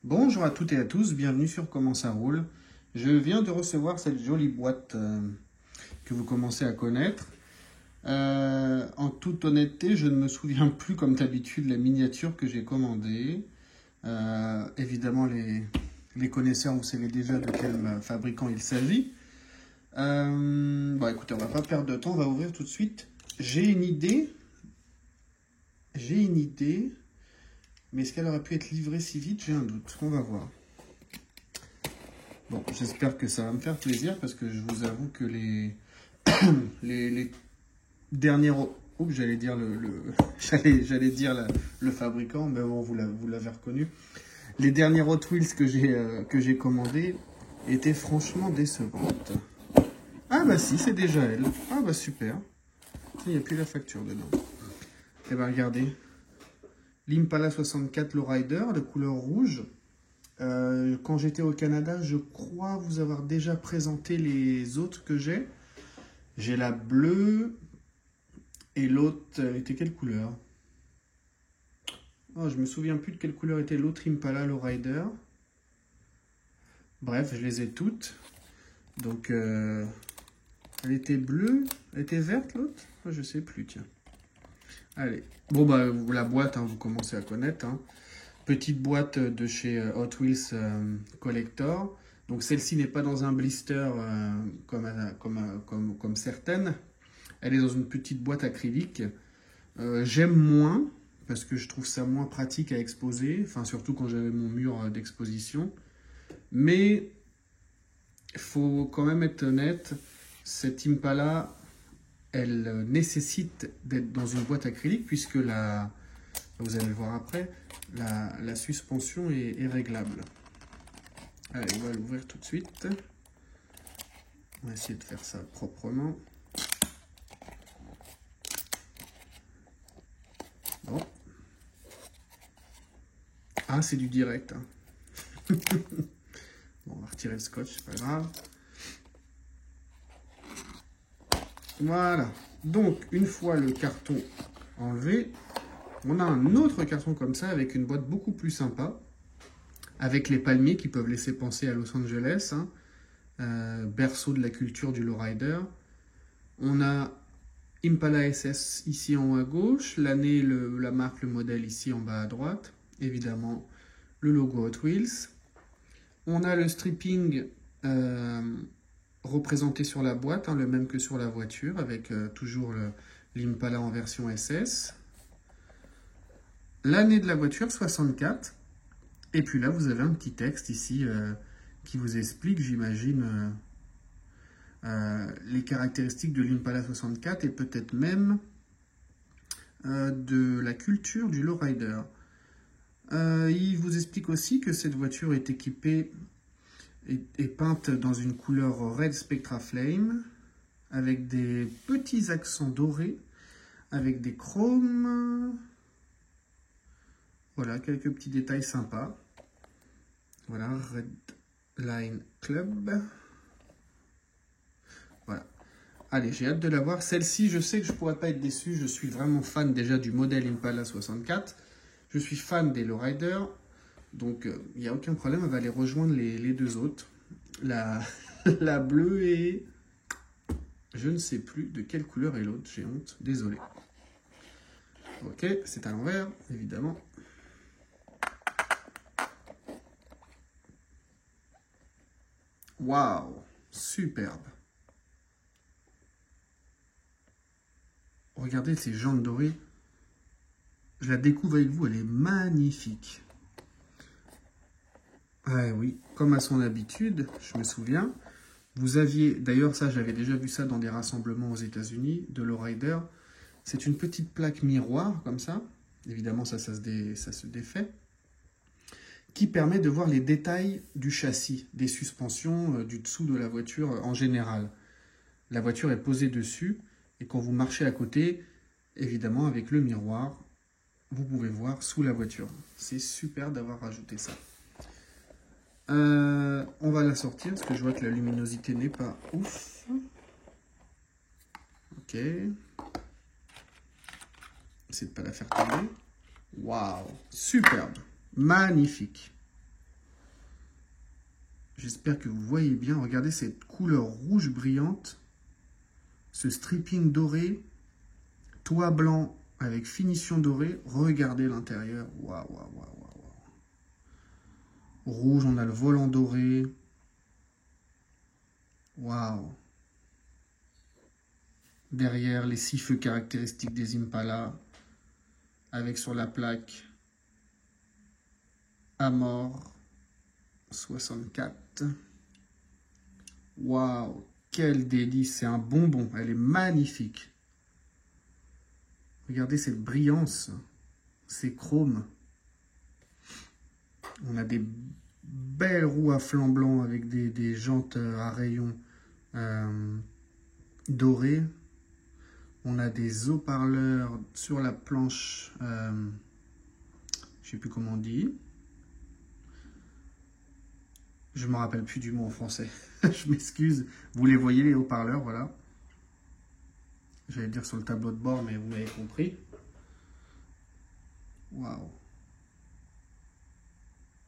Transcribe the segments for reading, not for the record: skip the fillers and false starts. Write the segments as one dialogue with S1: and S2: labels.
S1: Bonjour à toutes et à tous, bienvenue sur Comment ça roule. Je viens de recevoir cette jolie boîte que vous commencez à connaître. En toute honnêteté, je ne me souviens plus comme d'habitude la miniature que j'ai commandée. Évidemment, les connaisseurs, vous savez déjà de quel fabricant il s'agit. Bon, écoutez, on va pas perdre de temps, on va ouvrir tout de suite. J'ai une idée, mais est-ce qu'elle aurait pu être livrée si vite? J'ai un doute, on va voir. Bon, j'espère que ça va me faire plaisir parce que je vous avoue que les dernières... Oups, j'allais dire j'allais dire le fabricant, mais bon, vous l'avez reconnu. Les dernières Hot Wheels que j'ai commandées étaient franchement décevantes. Ah bah si, c'est déjà elle. Ah bah super. Il n'y a plus la facture dedans. Eh ben regardez. L'Impala 64 Lowrider, de couleur rouge. Quand j'étais au Canada, je crois vous avoir déjà présenté les autres que j'ai. J'ai la bleue et l'autre, elle était quelle couleur? Oh, je me souviens plus de quelle couleur était l'autre Impala Lowrider. Bref, je les ai toutes. Donc, elle était bleue, elle était verte l'autre? Oh, je sais plus, tiens. Allez, bon bah la boîte, hein, vous commencez à connaître. Hein. Petite boîte de chez Hot Wheels Collector. Donc celle-ci n'est pas dans un blister comme certaines. Elle est dans une petite boîte acrylique. J'aime moins parce que je trouve ça moins pratique à exposer. Enfin surtout quand j'avais mon mur d'exposition. Mais il faut quand même être honnête. Cette Impala, elle nécessite d'être dans une boîte acrylique puisque vous allez le voir après, la suspension est réglable. Allez, on va l'ouvrir tout de suite. On va essayer de faire ça proprement. Bon. Ah, c'est du direct. Hein. Bon, on va retirer le scotch, c'est pas grave. Voilà. Donc, une fois le carton enlevé, on a un autre carton comme ça avec une boîte beaucoup plus sympa. Avec les palmiers qui peuvent laisser penser à Los Angeles, hein, berceau de la culture du lowrider. On a Impala SS ici en haut à gauche, l'année, la marque, le modèle ici en bas à droite. Évidemment, le logo Hot Wheels. On a le stripping représenté sur la boîte, hein, le même que sur la voiture, avec toujours l'Impala en version SS. L'année de la voiture, 64. Et puis là, vous avez un petit texte ici qui vous explique, j'imagine, les caractéristiques de l'Impala 64 et peut-être même de la culture du lowrider. Il vous explique aussi que cette voiture est équipée et peinte dans une couleur Red Spectra Flame avec des petits accents dorés, avec des chromes. Voilà, quelques petits détails sympas. Voilà, Red Line Club. Voilà. Allez, j'ai hâte de la voir. Celle-ci, je sais que je ne pourrais pas être déçu. Je suis vraiment fan déjà du modèle Impala 64. Je suis fan des lowriders. Donc, il n'y a aucun problème. Elle va aller rejoindre les deux autres. La bleue et... Je ne sais plus de quelle couleur est l'autre. J'ai honte. Désolé. Ok, c'est à l'envers, évidemment. Waouh, superbe. Regardez ces jantes dorées. Je la découvre avec vous, elle est magnifique. Ah oui, comme à son habitude, je me souviens. Vous aviez, d'ailleurs ça j'avais déjà vu ça dans des rassemblements aux États-Unis de lowrider. C'est une petite plaque miroir comme ça. Évidemment ça se défait. Qui permet de voir les détails du châssis, des suspensions, du dessous de la voiture en général. La voiture est posée dessus et quand vous marchez à côté, évidemment avec le miroir, vous pouvez voir sous la voiture. C'est super d'avoir rajouté ça. On va la sortir parce que je vois que la luminosité n'est pas ouf. Ok. Essayez de ne pas la faire tomber. Waouh, superbe, magnifique. J'espère que vous voyez bien. Regardez cette couleur rouge brillante. Ce stripping doré. Toit blanc avec finition dorée. Regardez l'intérieur. Waouh, waouh, waouh, waouh. Rouge, on a le volant doré. Waouh. Derrière, les 6 feux caractéristiques des Impala. Avec sur la plaque Amor 64. Waouh, quel délice. C'est un bonbon. Elle est magnifique. Regardez cette brillance. Ces chromes. On a des belles roues à flanc blanc avec des jantes à rayons dorés. On a des haut-parleurs sur la planche, je ne sais plus comment on dit. Je ne me rappelle plus du mot en français. Je m'excuse. Vous les voyez, les haut-parleurs, voilà. J'allais dire sur le tableau de bord, mais vous m'avez compris. Waouh.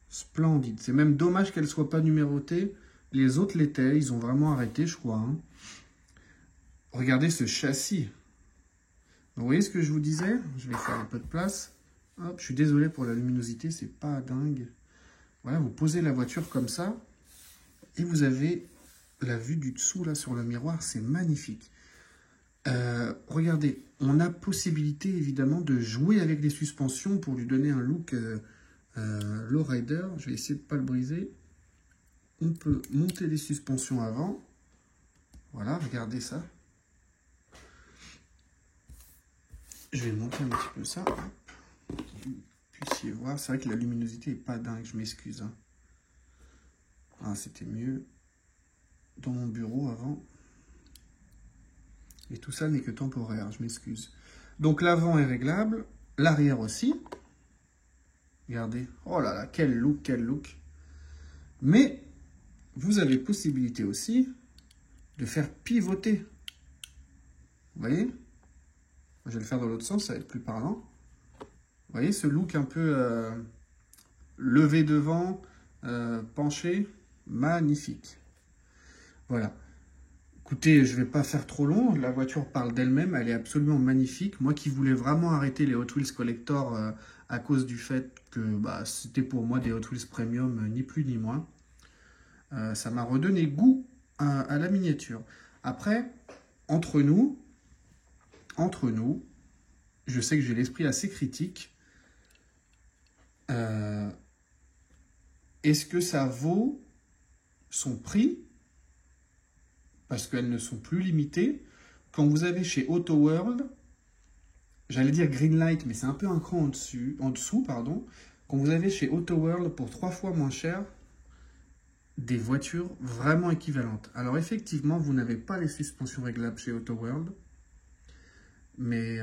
S1: Splendide. C'est même dommage qu'elle ne soit pas numérotée. Les autres l'étaient. Ils ont vraiment arrêté, je crois. Hein. Regardez ce châssis. Vous voyez ce que je vous disais? Je vais faire un peu de place. Hop, je suis désolé pour la luminosité, c'est pas dingue. Voilà, vous posez la voiture comme ça. Et vous avez la vue du dessous là sur le miroir. C'est magnifique. Regardez, on a possibilité évidemment de jouer avec les suspensions pour lui donner un look lowrider. Je vais essayer de ne pas le briser. On peut monter les suspensions avant. Voilà, regardez ça. Je vais monter un petit peu ça. Pour que vous puissiez voir. C'est vrai que la luminosité n'est pas dingue, je m'excuse. Hein. Ah, c'était mieux dans mon bureau avant. Et tout ça n'est que temporaire, je m'excuse. Donc l'avant est réglable, l'arrière aussi. Regardez, oh là là, quel look, quel look. Mais vous avez possibilité aussi de faire pivoter. Vous voyez? Je vais le faire dans l'autre sens, ça va être plus parlant. Vous voyez ce look un peu levé devant, penché, magnifique. Voilà. Écoutez, je ne vais pas faire trop long, la voiture parle d'elle-même, elle est absolument magnifique. Moi qui voulais vraiment arrêter les Hot Wheels Collector à cause du fait que c'était pour moi des Hot Wheels Premium, ni plus ni moins. Ça m'a redonné goût à la miniature. Après, entre nous, je sais que j'ai l'esprit assez critique. Est-ce que ça vaut son prix? Parce qu'elles ne sont plus limitées. Quand vous avez chez Auto World, j'allais dire Greenlight, mais c'est un peu un cran en dessous, pardon. Quand vous avez chez Auto World pour 3 fois moins cher, des voitures vraiment équivalentes. Alors effectivement, vous n'avez pas les suspensions réglables chez Auto World, mais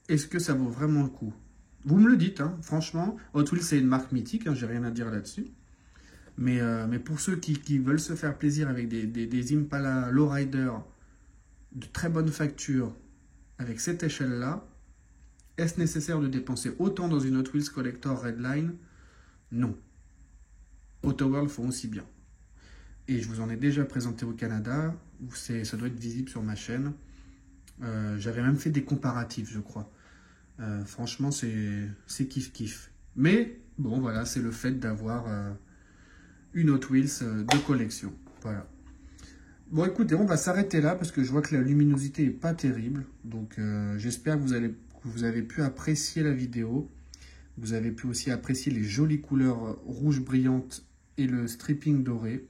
S1: est-ce que ça vaut vraiment le coup? Vous me le dites, hein, franchement. Hot Wheels, c'est une marque mythique, hein, j'ai rien à dire là-dessus. Mais pour ceux qui veulent se faire plaisir avec des Impala Lowrider de très bonne facture, avec cette échelle-là, est-ce nécessaire de dépenser autant dans une Hot Wheels Collector Redline? Non. Auto World font aussi bien. Et je vous en ai déjà présenté au Canada, ça doit être visible sur ma chaîne. J'avais même fait des comparatifs, je crois. Franchement, c'est kiff-kiff. Mais, bon, voilà, c'est le fait d'avoir une Hot Wheels de collection. Voilà. Bon, écoutez, on va s'arrêter là parce que je vois que la luminosité n'est pas terrible. Donc, j'espère que vous avez pu apprécier la vidéo. Vous avez pu aussi apprécier les jolies couleurs rouges brillantes et le stripping doré.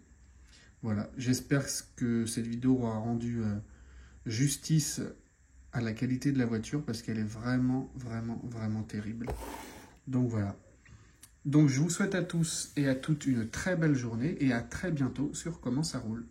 S1: Voilà, j'espère que cette vidéo aura rendu justice à la qualité de la voiture parce qu'elle est vraiment, vraiment, vraiment terrible. Donc voilà. Donc je vous souhaite à tous et à toutes une très belle journée et à très bientôt sur Comment ça roule.